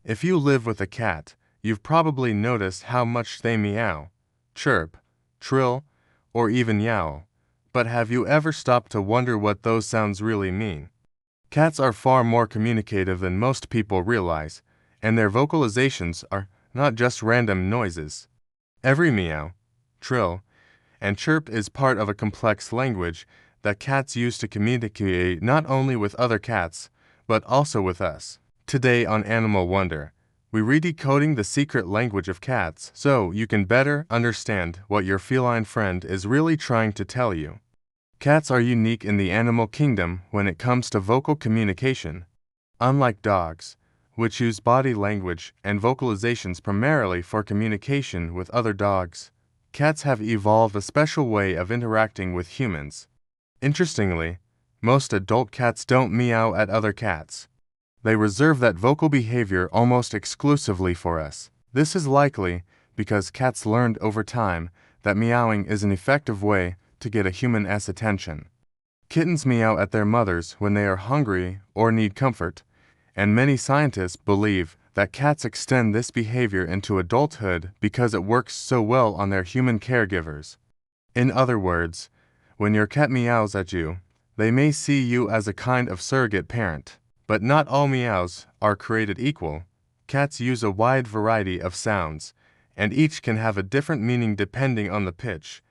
If you live with a cat, you've probably noticed how much they meow, chirp, trill, or even yowl. But have you ever stopped to wonder what those sounds really mean? Cats are far more communicative than most people realize, and their vocalizations are not just random noises. Every meow, trill, and chirp is part of a complex language that cats use to communicate not only with other cats, but also with us. Today on Animal Wonder, we're decoding the secret language of cats so you can better understand what your feline friend is really trying to tell you. Cats are unique in the animal kingdom when it comes to vocal communication. Unlike dogs, which use body language and vocalizations primarily for communication with other dogs, cats have evolved a special way of interacting with humans. Interestingly, most adult cats don't meow at other cats. They reserve that vocal behavior almost exclusively for us. This is likely because cats learned over time that meowing is an effective way to get a human's attention. Kittens meow at their mothers when they are hungry or need comfort, and many scientists believe that cats extend this behavior into adulthood because it works so well on their human caregivers. In other words, when your cat meows at you, they may see you as a kind of surrogate parent. But not all meows are created equal. Cats use a wide variety of sounds, and each can have a different meaning depending on the pitch,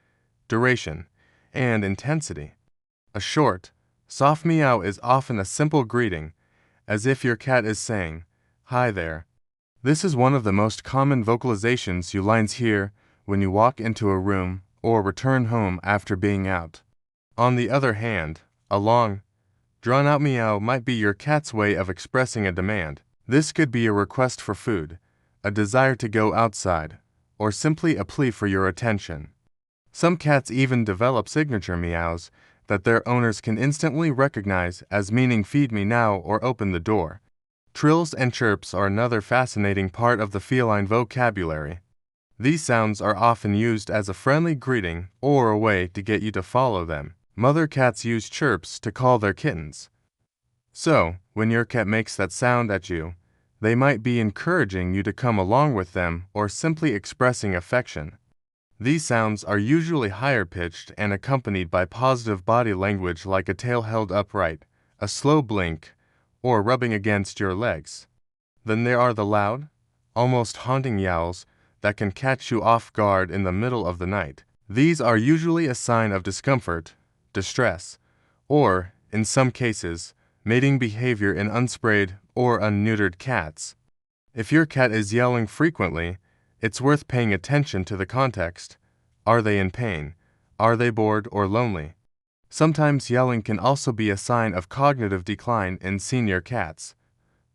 duration, and intensity. A short, soft meow is often a simple greeting, as if your cat is saying, "Hi there." This is one of the most common vocalizations you lines hear when you walk into a room or return home after being out. On the other hand, a long, drawn-out meow might be your cat's way of expressing a demand. This could be a request for food, a desire to go outside, or simply a plea for your attention. Some cats even develop signature meows that their owners can instantly recognize as meaning "feed me now" or "open the door." Trills and chirps are another fascinating part of the feline vocabulary. These sounds are often used as a friendly greeting or a way to get you to follow them. Mother cats use chirps to call their kittens. So, when your cat makes that sound at you, they might be encouraging you to come along with them or simply expressing affection. These sounds are usually higher pitched and accompanied by positive body language like a tail held upright, a slow blink, or rubbing against your legs. Then there are the loud, almost haunting yowls that can catch you off guard in the middle of the night. These are usually a sign of discomfort, distress, or, in some cases, mating behavior in unsprayed or unneutered cats. If your cat is yelling frequently, it's worth paying attention to the context. Are they in pain? Are they bored or lonely? Sometimes yelling can also be a sign of cognitive decline in senior cats.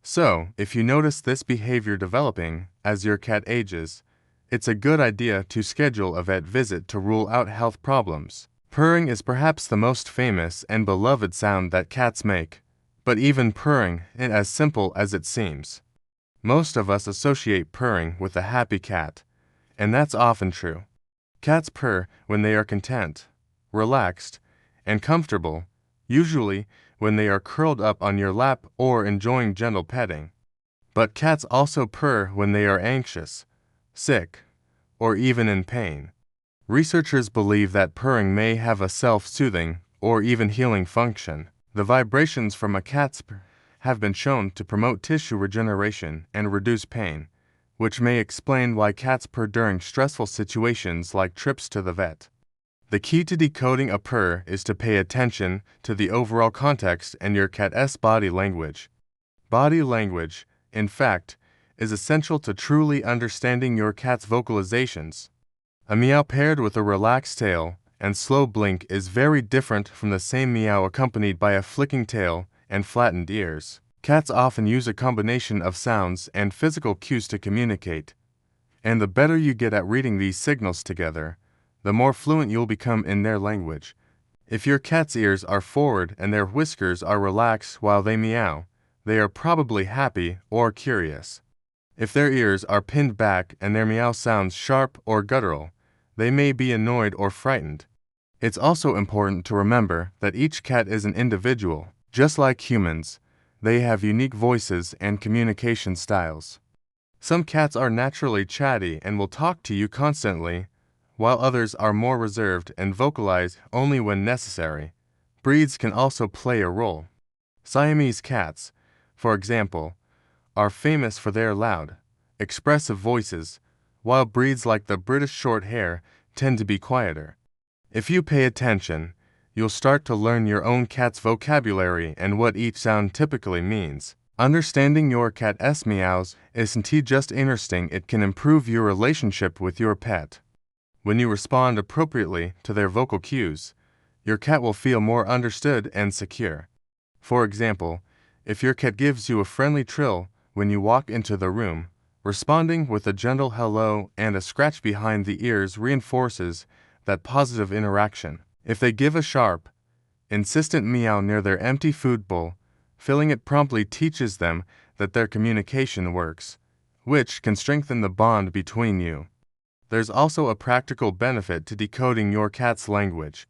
So, if you notice this behavior developing as your cat ages, it's a good idea to schedule a vet visit to rule out health problems. Purring is perhaps the most famous and beloved sound that cats make, but even purring isn't as simple as it seems. Most of us associate purring with a happy cat, and that's often true. Cats purr when they are content, relaxed, and comfortable, usually when they are curled up on your lap or enjoying gentle petting. But cats also purr when they are anxious, sick, or even in pain. Researchers believe that purring may have a self-soothing or even healing function. The vibrations from a cat's purr have been shown to promote tissue regeneration and reduce pain, which may explain why cats purr during stressful situations like trips to the vet. The key to decoding a purr is to pay attention to the overall context and your cat's body language. Body language, in fact, is essential to truly understanding your cat's vocalizations. A meow paired with a relaxed tail and slow blink is very different from the same meow accompanied by a flicking tail and flattened ears. Cats often use a combination of sounds and physical cues to communicate, and the better you get at reading these signals together, the more fluent you'll become in their language. If your cat's ears are forward and their whiskers are relaxed while they meow, they are probably happy or curious. If their ears are pinned back and their meow sounds sharp or guttural, they may be annoyed or frightened. It's also important to remember that each cat is an individual. Just like humans, they have unique voices and communication styles. Some cats are naturally chatty and will talk to you constantly, while others are more reserved and vocalize only when necessary. Breeds can also play a role. Siamese cats, for example, are famous for their loud, expressive voices, while breeds like the British Shorthair tend to be quieter. If you pay attention, you'll start to learn your own cat's vocabulary and what each sound typically means. Understanding your cat's meows isn't just interesting, it can improve your relationship with your pet. When you respond appropriately to their vocal cues, your cat will feel more understood and secure. For example, if your cat gives you a friendly trill when you walk into the room, responding with a gentle hello and a scratch behind the ears reinforces that positive interaction. If they give a sharp, insistent meow near their empty food bowl, filling it promptly teaches them that their communication works, which can strengthen the bond between you. There's also a practical benefit to decoding your cat's language.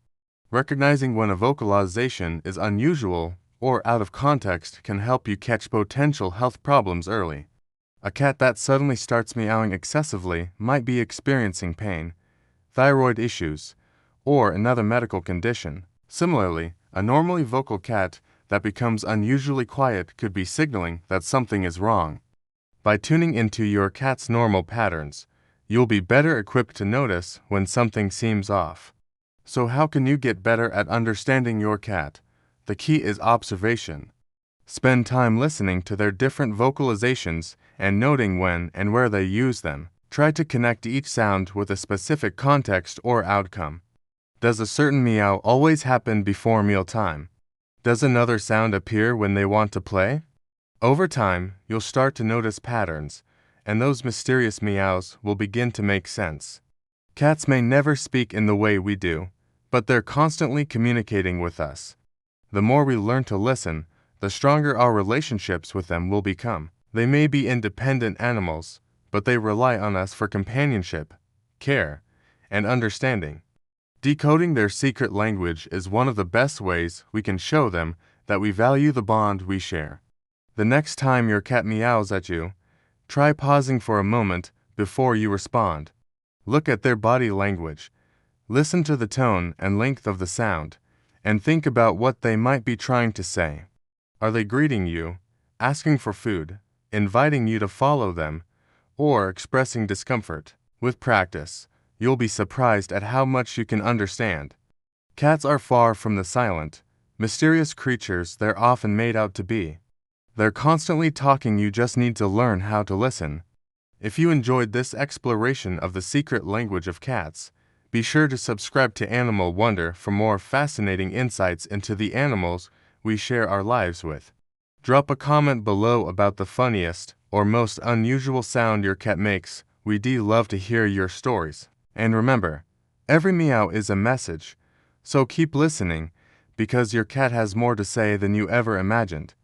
Recognizing when a vocalization is unusual or out of context can help you catch potential health problems early. A cat that suddenly starts meowing excessively might be experiencing pain, thyroid issues, or another medical condition. Similarly, a normally vocal cat that becomes unusually quiet could be signaling that something is wrong. By tuning into your cat's normal patterns, you'll be better equipped to notice when something seems off. So how can you get better at understanding your cat? The key is observation. Spend time listening to their different vocalizations and noting when and where they use them. Try to connect each sound with a specific context or outcome. Does a certain meow always happen before mealtime? Does another sound appear when they want to play? Over time, you'll start to notice patterns, and those mysterious meows will begin to make sense. Cats may never speak in the way we do, but they're constantly communicating with us. The more we learn to listen, the stronger our relationships with them will become. They may be independent animals, but they rely on us for companionship, care, and understanding. Decoding their secret language is one of the best ways we can show them that we value the bond we share. The next time your cat meows at you, try pausing for a moment before you respond. Look at their body language, listen to the tone and length of the sound, and think about what they might be trying to say. Are they greeting you, asking for food, inviting you to follow them, or expressing discomfort? With practice, you'll be surprised at how much you can understand. Cats are far from the silent, mysterious creatures they're often made out to be. They're constantly talking, you just need to learn how to listen. If you enjoyed this exploration of the secret language of cats, be sure to subscribe to Animal Wonder for more fascinating insights into the animals we share our lives with. Drop a comment below about the funniest or most unusual sound your cat makes. We do love to hear your stories. And remember, every meow is a message, so keep listening because your cat has more to say than you ever imagined.